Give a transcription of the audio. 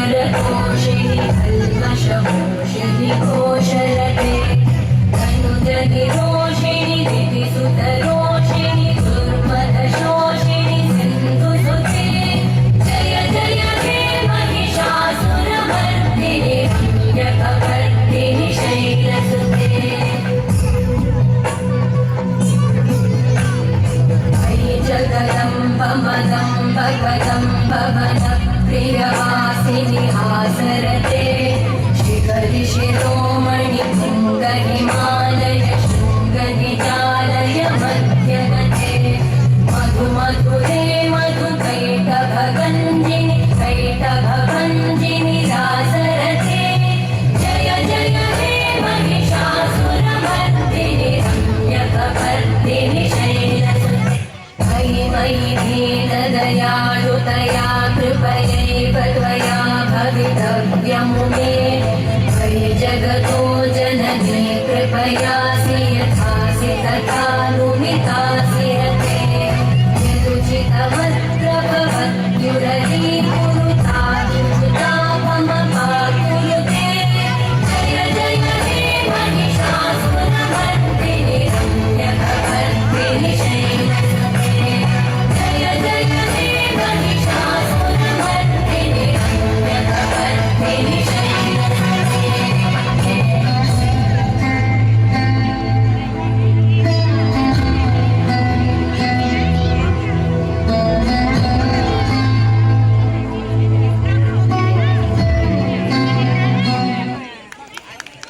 वरघोषिणि कल्मषमोषिणि घोषरते धनुजनिरोषिणि दितिसुतरोषिणि दुर्मदशोषिणि सिन्धुसुते जय जय हे महिषासुरमर्दिनि रम्यकपर्दिनि शैलसुते जगदम्ब मदम्ब कदम्ब वन प्रियवासिनि हासरते शिखरि शिरोमणि भृङ्गहिमालय शृङ्गनिजालय मध्यगते मधु मधुरे मधुकैटभगञ्जिनि कैटभगञ्जिनि रासरते जय जय हे महिषासुरमर्दिनि रम्यकपर्दिनि शैलसुते मयि दीनदयालुतया कृपयैव त्वया भवितव्यं मे मयि जगतो जननी कृपया